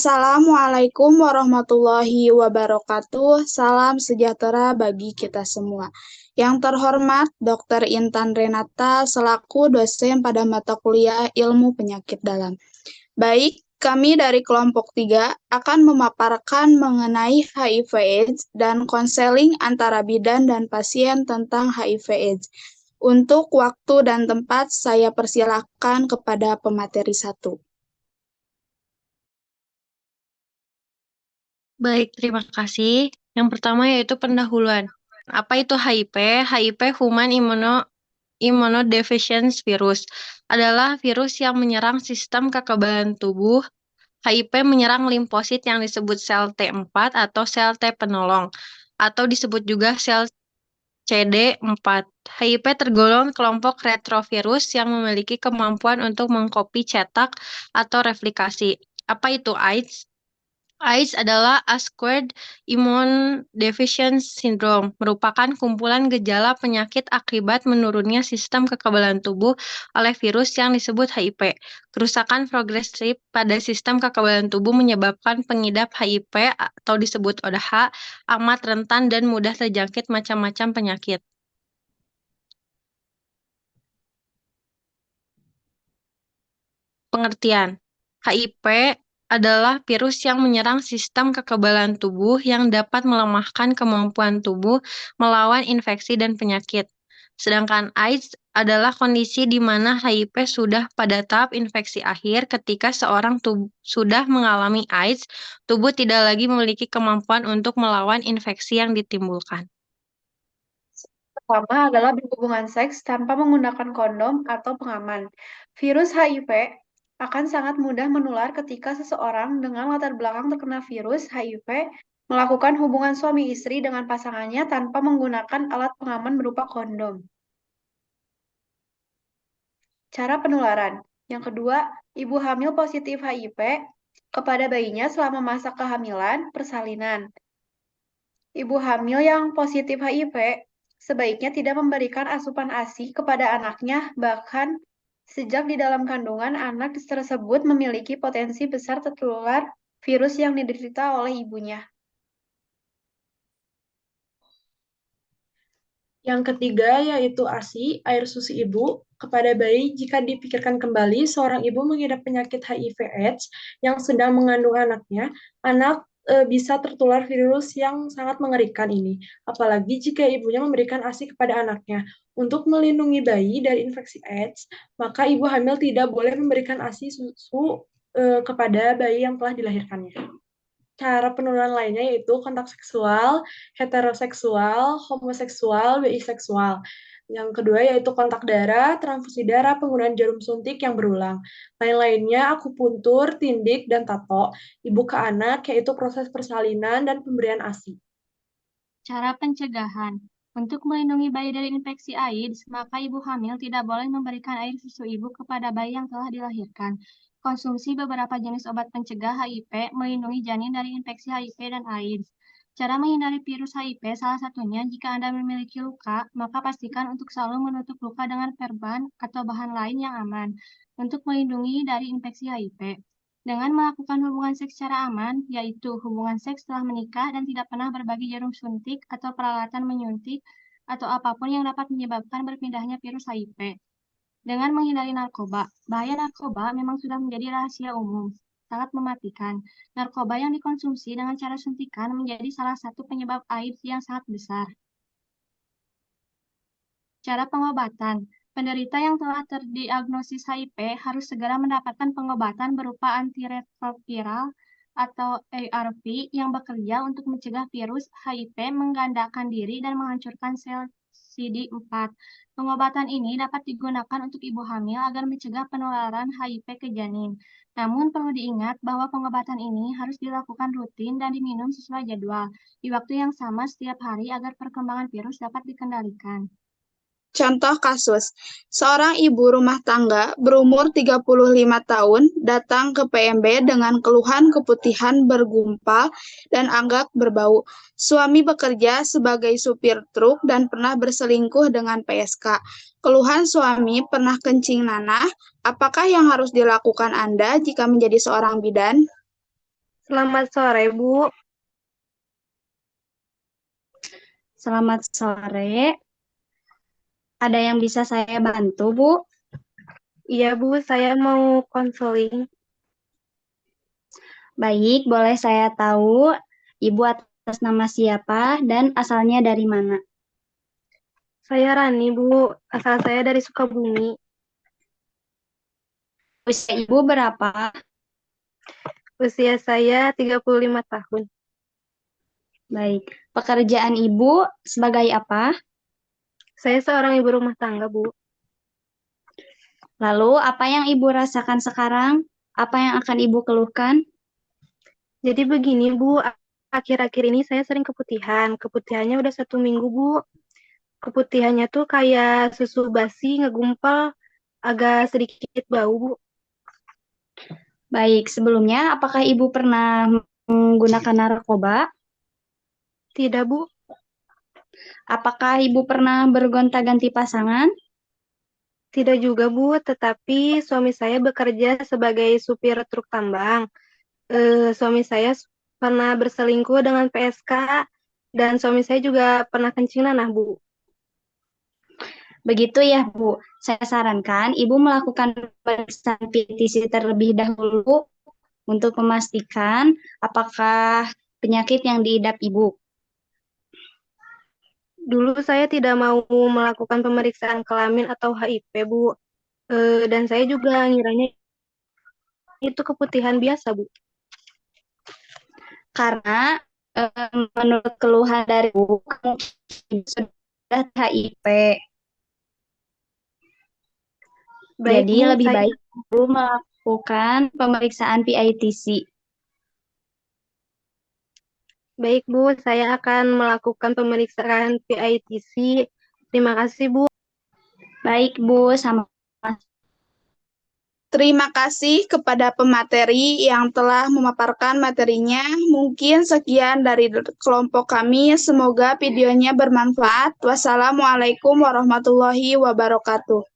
Assalamualaikum warahmatullahi wabarakatuh. Salam sejahtera bagi kita semua. Yang terhormat Dr. Intan Renata selaku dosen pada mata kuliah Ilmu Penyakit Dalam. Baik, kami dari kelompok 3 akan memaparkan mengenai HIV/AIDS dan konseling antara bidan dan pasien tentang HIV/AIDS. Untuk waktu dan tempat, saya persilahkan kepada pemateri 1. Baik, terima kasih. Yang pertama yaitu pendahuluan. Apa itu HIV? HIV Human Immunodeficiency Virus adalah virus yang menyerang sistem kekebalan tubuh. HIV menyerang limfosit yang disebut sel T4 atau sel T penolong, atau disebut juga sel CD4. HIV tergolong kelompok retrovirus yang memiliki kemampuan untuk mengkopi cetak atau replikasi. Apa itu AIDS? AIDS adalah Acquired Immune Deficiency Syndrome, merupakan kumpulan gejala penyakit akibat menurunnya sistem kekebalan tubuh oleh virus yang disebut HIV. Kerusakan progresif pada sistem kekebalan tubuh menyebabkan pengidap HIV atau disebut ODH amat rentan dan mudah terjangkit macam-macam penyakit. Pengertian. HIV adalah virus yang menyerang sistem kekebalan tubuh yang dapat melemahkan kemampuan tubuh melawan infeksi dan penyakit. Sedangkan AIDS adalah kondisi di mana HIV sudah pada tahap infeksi akhir. Ketika seorang sudah mengalami AIDS, tubuh tidak lagi memiliki kemampuan untuk melawan infeksi yang ditimbulkan. Pertama adalah berhubungan seks tanpa menggunakan kondom atau pengaman. Virus HIV akan sangat mudah menular ketika seseorang dengan latar belakang terkena virus HIV melakukan hubungan suami istri dengan pasangannya tanpa menggunakan alat pengaman berupa kondom. Cara penularan. Yang kedua, ibu hamil positif HIV kepada bayinya selama masa kehamilan, persalinan. Ibu hamil yang positif HIV sebaiknya tidak memberikan asupan ASI kepada anaknya, bahkan sejak di dalam kandungan anak tersebut memiliki potensi besar tertular virus yang diderita oleh ibunya. Yang ketiga yaitu ASI, air susu ibu, kepada bayi jika dipikirkan kembali seorang ibu mengidap penyakit HIV/AIDS yang sedang mengandung anaknya, anak bisa tertular virus yang sangat mengerikan ini. Apalagi jika ibunya memberikan ASI kepada anaknya. Untuk melindungi bayi dari infeksi AIDS, maka ibu hamil tidak boleh memberikan ASI susu kepada bayi yang telah dilahirkannya. Cara penularan lainnya yaitu kontak seksual, heteroseksual, homoseksual, biseksual. Yang kedua yaitu kontak darah, transfusi darah, penggunaan jarum suntik yang berulang. Lain-lainnya akupuntur, tindik, dan tato. Ibu ke anak yaitu proses persalinan dan pemberian ASI. Cara pencegahan. Untuk melindungi bayi dari infeksi AIDS, maka ibu hamil tidak boleh memberikan air susu ibu kepada bayi yang telah dilahirkan. Konsumsi beberapa jenis obat pencegah HIV melindungi janin dari infeksi HIV dan AIDS. Cara menghindari virus HIV salah satunya jika Anda memiliki luka, maka pastikan untuk selalu menutup luka dengan perban atau bahan lain yang aman untuk melindungi dari infeksi HIV. Dengan melakukan hubungan seks secara aman, yaitu hubungan seks setelah menikah dan tidak pernah berbagi jarum suntik atau peralatan menyuntik atau apapun yang dapat menyebabkan berpindahnya virus HIV. Dengan menghindari narkoba, bahaya narkoba memang sudah menjadi rahasia umum, sangat mematikan. Narkoba yang dikonsumsi dengan cara suntikan menjadi salah satu penyebab AIDS yang sangat besar. Cara pengobatan. Penderita yang telah terdiagnosis HIV harus segera mendapatkan pengobatan berupa antiretroviral atau ARV yang bekerja untuk mencegah virus HIV menggandakan diri dan menghancurkan sel CD4. Pengobatan ini dapat digunakan untuk ibu hamil agar mencegah penularan HIV ke janin. Namun perlu diingat bahwa pengobatan ini harus dilakukan rutin dan diminum sesuai jadwal di waktu yang sama setiap hari agar perkembangan virus dapat dikendalikan. Contoh kasus, seorang ibu rumah tangga berumur 35 tahun datang ke PMB dengan keluhan keputihan bergumpal dan agak berbau. Suami bekerja sebagai supir truk dan pernah berselingkuh dengan PSK. Keluhan suami pernah kencing nanah. Apakah yang harus dilakukan Anda jika menjadi seorang bidan? Selamat sore, Bu. Selamat sore. Ada yang bisa saya bantu, Bu? Iya, Bu, saya mau konseling. Baik, boleh saya tahu Ibu atas nama siapa dan asalnya dari mana? Saya Rani, Bu. Asal saya dari Sukabumi. Usia Ibu berapa? Usia saya 35 tahun. Baik. Pekerjaan Ibu sebagai apa? Saya seorang ibu rumah tangga, Bu. Lalu, apa yang Ibu rasakan sekarang? Apa yang akan Ibu keluhkan? Jadi begini, Bu. Akhir-akhir ini saya sering keputihan. Keputihannya udah 1 minggu, Bu. Keputihannya tuh kayak susu basi, ngegumpal, agak sedikit bau, Bu. Baik, sebelumnya apakah Ibu pernah menggunakan narkoba? Tidak, Bu. Apakah Ibu pernah bergonta-ganti pasangan? Tidak juga, Bu. Tetapi suami saya bekerja sebagai supir truk tambang. Suami saya pernah berselingkuh dengan PSK dan suami saya juga pernah kencing nanah, Bu. Begitu ya, Bu. Saya sarankan Ibu melakukan pemeriksaan PTC terlebih dahulu untuk memastikan apakah penyakit yang diidap Ibu. Dulu saya tidak mau melakukan pemeriksaan kelamin atau HIV, Bu. Dan saya juga ngiranya itu keputihan biasa, Bu. Karena menurut keluhan dari Ibu, Ibu sudah HIV. Baik, Jadi Bu, lebih saya baik Ibu melakukan pemeriksaan PITC. baik, Bu, saya akan melakukan pemeriksaan PITC. Terima kasih, Bu. Baik, Bu, sama. Terima kasih kepada pemateri yang telah memaparkan materinya. Mungkin sekian dari kelompok kami. Semoga videonya bermanfaat. Wassalamualaikum warahmatullahi wabarakatuh.